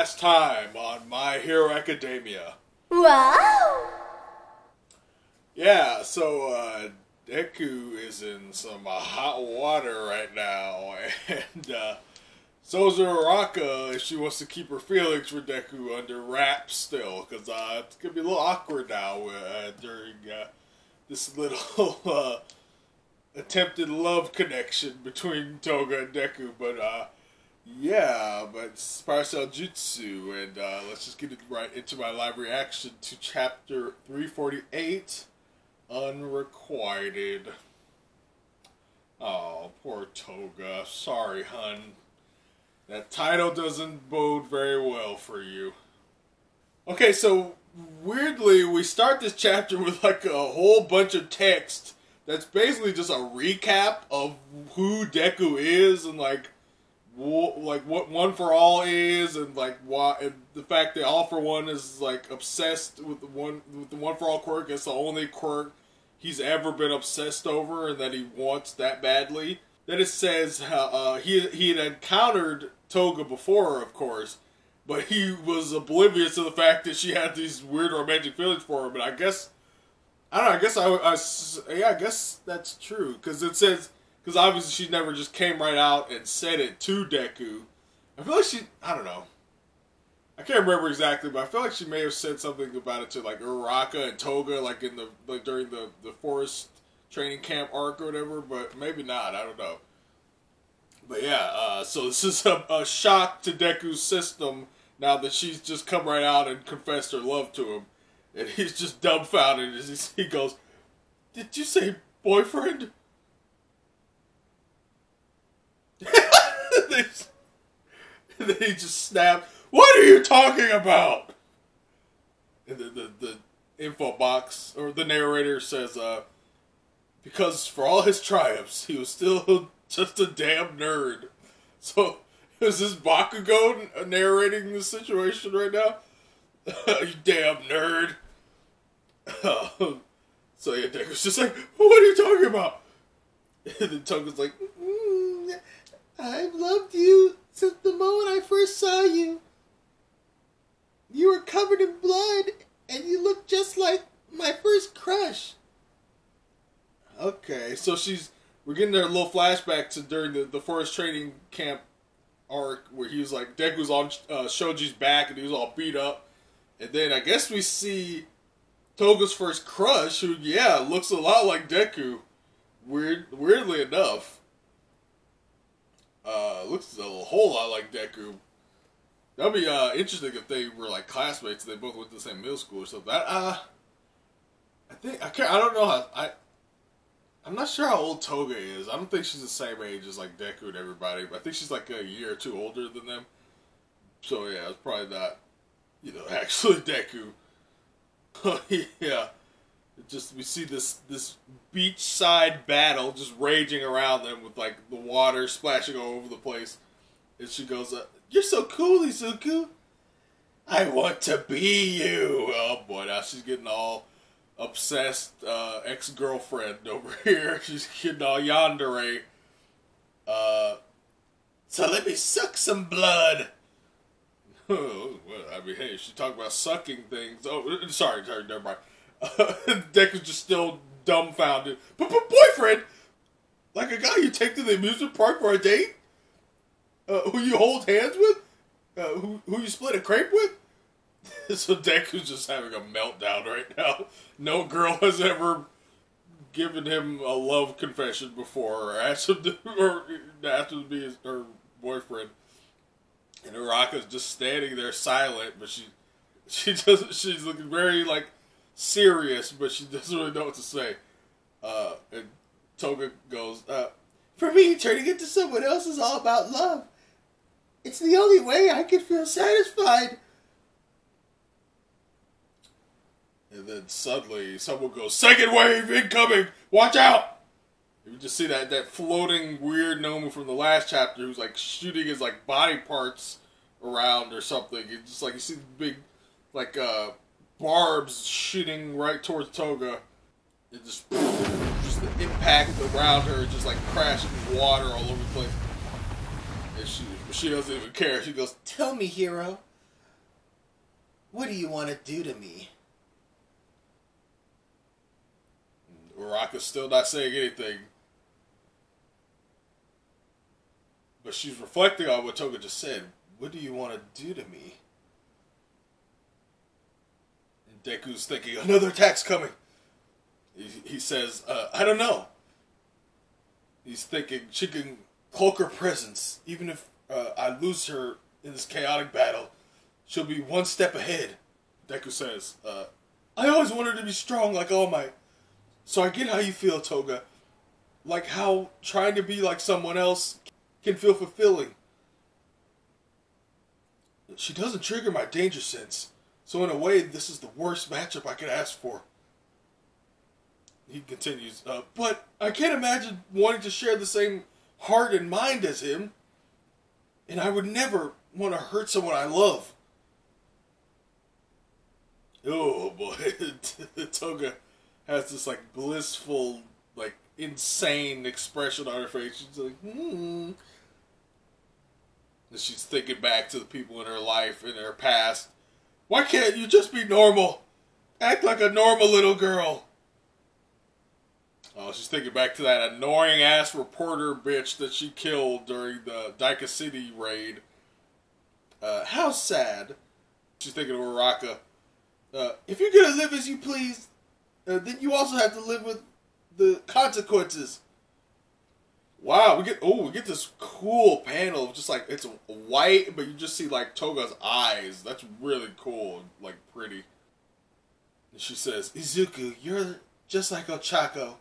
last time on My Hero Academia. Wow! Yeah, so Deku is in some hot water right now, and so is Uraraka if she wants to keep her feelings for Deku under wraps still, because it's going to be a little awkward now during this little attempted love connection between Toga and Deku, but yeah, but it's Paracel Jutsu, and let's just get it right into my live reaction to chapter 348, Unrequited. Oh, poor Toga. Sorry, hun. That title doesn't bode very well for you. Okay, so weirdly, we start this chapter with like a whole bunch of text that's basically just a recap of who Deku is and like what One for All is, and like why, and the fact that All for One is like obsessed with the One for All quirk. It's the only quirk he's ever been obsessed over, and that he wants that badly. Then it says how he had encountered Toga before, of course, but he was oblivious to the fact that she had these weird romantic feelings for him. And I guess I don't know. I guess that's true, because it says. Because obviously she never just came right out and said it to Deku. I feel like I don't know. I can't remember exactly, but I feel like she may have said something about it to like Uraraka and Toga, like in during the forest training camp arc or whatever. But maybe not. I don't know. But yeah, so this is a shock to Deku's system now that she's just come right out and confessed her love to him, and he's just dumbfounded as he goes, "Did you say boyfriend?" And then he just snapped, "What are you talking about?" And the info box, or the narrator says, because for all his triumphs, he was still just a damn nerd. So, is this Bakugo narrating the situation right now? You damn nerd. So yeah, Deku's just like, "What are you talking about?" And then Toga's like, "I've loved you since the moment I first saw you. You were covered in blood, and you looked just like my first crush." Okay, so we're getting their little flashback to during the forest training camp arc, where he was like, Deku's on Shoji's back, and he was all beat up. And then I guess we see Toga's first crush, who, yeah, looks a lot like Deku. Weirdly enough. Looks a whole lot like Deku. That'd be interesting if they were like classmates and they both went to the same middle school or something. I don't know how I'm not sure how old Toga is. I don't think she's the same age as like Deku and everybody, but I think she's like a year or two older than them. So yeah, it's probably not, actually Deku. Yeah. We see this beachside battle just raging around them with like the water splashing all over the place. And she goes, "You're so cool, Izuku. I want to be you." Oh boy, now she's getting all obsessed ex-girlfriend over here. She's getting all yandere. So let me suck some blood. Oh, well, I mean, hey, she talked about sucking things. Oh, sorry, never mind. Deku's just still dumbfounded. But boyfriend? Like a guy you take to the amusement park for a date? Who you hold hands with? Who you split a crepe with? So Deku's just having a meltdown right now. No girl has ever given him a love confession before, or asked him to be her boyfriend. And Uraraka's just standing there silent, but she's looking very like serious, but she doesn't really know what to say. And Toga goes, "For me, turning into someone else is all about love. It's the only way I can feel satisfied." And then suddenly, someone goes, "Second wave incoming! Watch out!" You just see that floating weird Nomu from the last chapter who's like shooting his like body parts around or something. It's just like you see big like barbs shooting right towards Toga. It just the impact around her, just like crashing water all over the place. And she doesn't even care. She goes, "Tell me, hero, What do you want to do to me? Uraraka's still not saying anything. But she's reflecting on what Toga just said. What do you want to do to me? And Deku's thinking, another attack's coming. He says, I don't know. He's thinking she can cloak her presence. Even if I lose her in this chaotic battle, she'll be one step ahead. Deku says, I always want her to be strong like All Might. So I get how you feel, Toga. Like how trying to be like someone else can feel fulfilling. She doesn't trigger my danger sense. So in a way, this is the worst matchup I could ask for. He continues, but I can't imagine wanting to share the same heart and mind as him. And I would never want to hurt someone I love. Oh boy, Toga has this like blissful, like insane expression on her face. She's like, And she's thinking back to the people in her life, in her past. Why can't you just be normal? Act like a normal little girl. Oh, she's thinking back to that annoying ass reporter bitch that she killed during the Daika City raid. How sad. She's thinking of Uraraka. If you're gonna live as you please, then you also have to live with the consequences. Wow, we get this cool panel of just like it's white, but you just see like Toga's eyes. That's really cool, like pretty. And she says, "Izuku, you're just like Ochako,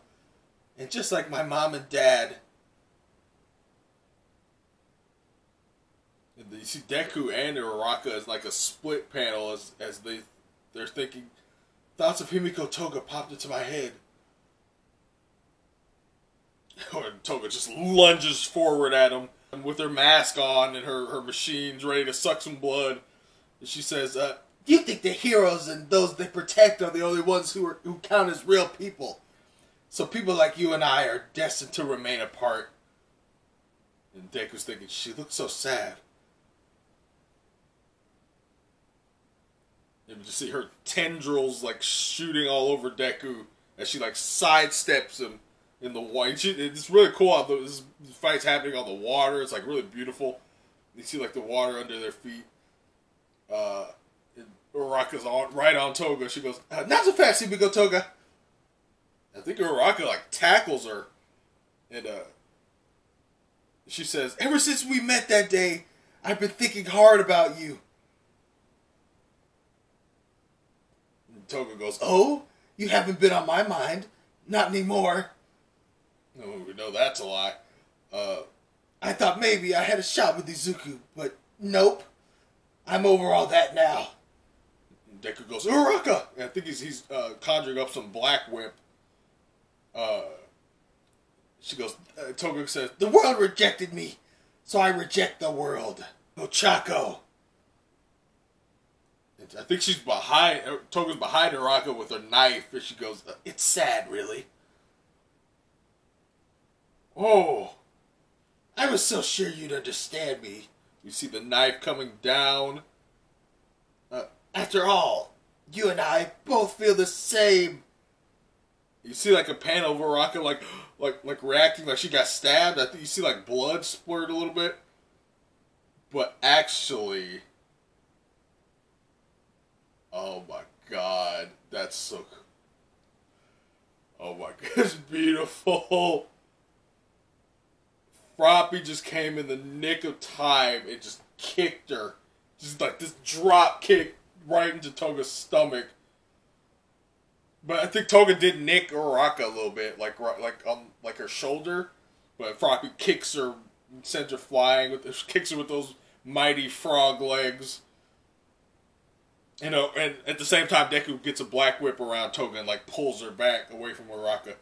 and just like my mom and dad." And you see Deku and Uraraka as like a split panel as they're thinking. Thoughts of Himiko Toga popped into my head. Toga just lunges forward at him with her mask on and her machines ready to suck some blood. And she says, you think the heroes and those they protect are the only ones who count as real people. So people like you and I are destined to remain apart. And Deku's thinking, she looks so sad. You just see her tendrils like shooting all over Deku as she like sidesteps him in the white. It's really cool how this fight's happening on the water. It's like really beautiful. You see like the water under their feet. Uraraka's right on Toga. She goes, not so fast, Himiko Toga. I think Uraraka like tackles her, and she says, ever since we met that day, I've been thinking hard about you. Toga goes, oh? You haven't been on my mind. Not anymore. No, we know that's a lie. I thought maybe I had a shot with Izuku, but nope. I'm over all that now. And Deku goes, Uraraka! And I think he's conjuring up some black whip. She goes, Toga says, the world rejected me, so I reject the world. Ochako. I think she's behind, Toga's behind Uraraka with her knife, and she goes, it's sad, really. Oh, I was so sure you'd understand me. You see the knife coming down. After all, you and I both feel the same. You see like a panel of Uraraka like reacting like she got stabbed. I think you see like blood splurt a little bit. But actually, oh my god, that's so cool. Oh my god, it's beautiful. Froppy just came in the nick of time and just kicked her. Just like this drop kick right into Toga's stomach. But I think Toga did nick Uraraka a little bit, like her shoulder. But Froppy kicks her, sends her flying, kicks her with those mighty frog legs. You know, and at the same time, Deku gets a black whip around Toga and like pulls her back away from Uraraka.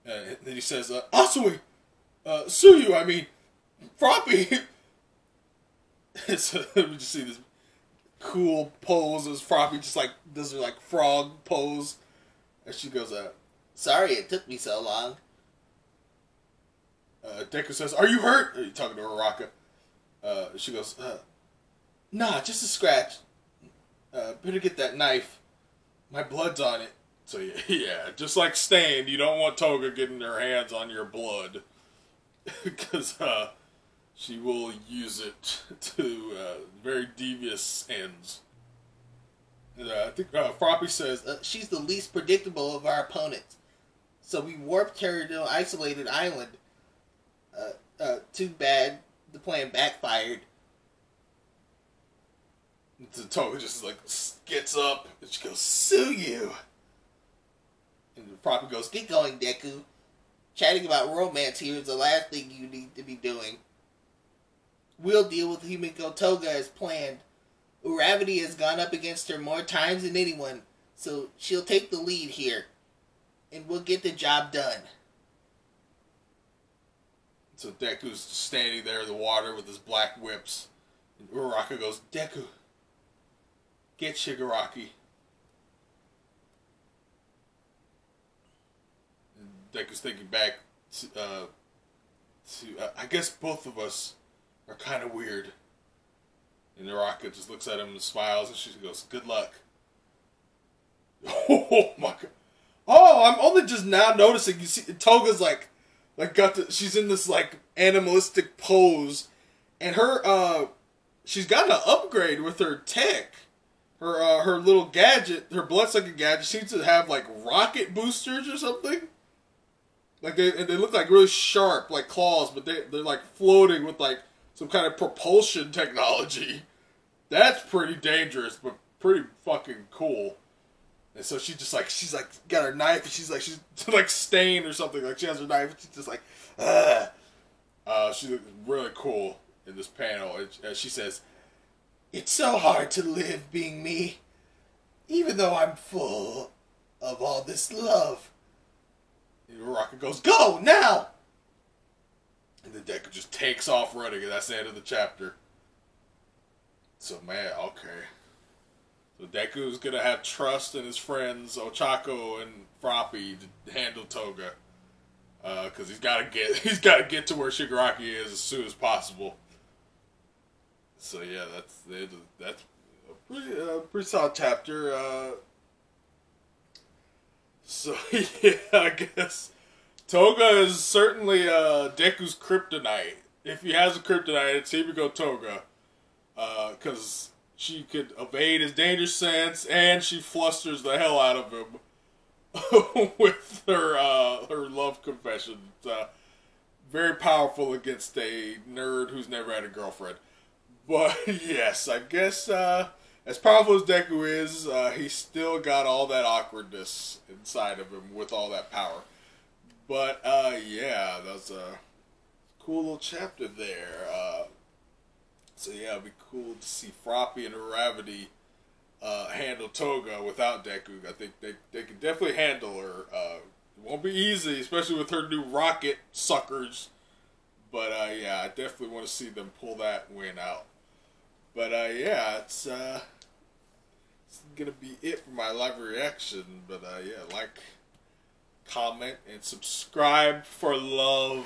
And then he says, Asui! Suyu, I mean, Froppy! So, let me just see this cool pose as Froppy just like does her like frog pose. And she goes, sorry it took me so long. Deku says, are you hurt? Are you talking to Uraraka? She goes, nah, just a scratch. better get that knife. My blood's on it. So yeah, just like Stain, you don't want Toga getting her hands on your blood. Because she will use it to very devious ends. And, I think Froppy says, she's the least predictable of our opponents. So we warped her to an isolated island. Too bad the plan backfired. So Toga just like gets up and she goes, "Sue you!" And Froppy goes, "Get going, Deku. Chatting about romance here is the last thing you need to be doing. We'll deal with Himiko Toga as planned. Uravity has gone up against her more times than anyone, so she'll take the lead here. And we'll get the job done." So Deku's standing there in the water with his black whips. And Uraraka goes, "Deku, get Shigaraki." And Deku's thinking back to I guess both of us are kind of weird. And Uraraka just looks at him and smiles, and she goes, "Good luck." Oh my god. Oh, I'm only just now noticing. You see, Toga's she's in this like animalistic pose, and she's gotten an upgrade with her tech. Her little gadget, her bloodsucking gadget, seems to have like rocket boosters or something. Like they look like really sharp, like claws, but they're like floating with like some kind of propulsion technology. That's pretty dangerous, but pretty fucking cool. And so she's got her knife, and she's like Stain or something. Like she has her knife, and she's just like, ugh. She looks really cool in this panel. And she says, "It's so hard to live being me, even though I'm full of all this love." And Uraraka goes, "Go now!" And then Deku just takes off running, and that's the end of the chapter. So man, okay. So Deku's gonna have trust in his friends Ochako and Froppy to handle Toga, because he's gotta get to where Shigaraki is as soon as possible. So yeah, that's a pretty solid chapter. So yeah, I guess Toga is certainly Deku's kryptonite. If he has a kryptonite, it's Himiko Toga, because she could evade his danger sense, and she flusters the hell out of him with her love confession. Very powerful against a nerd who's never had a girlfriend. But yes, I guess as powerful as Deku is, he's still got all that awkwardness inside of him with all that power. But yeah, that's a cool little chapter there. So yeah, it'd be cool to see Froppy and Uravity handle Toga without Deku. I think they can definitely handle her. It won't be easy, especially with her new rocket suckers. But yeah, I definitely want to see them pull that win out. But yeah, it's gonna be it for my live reaction. But yeah, like, comment, and subscribe for love.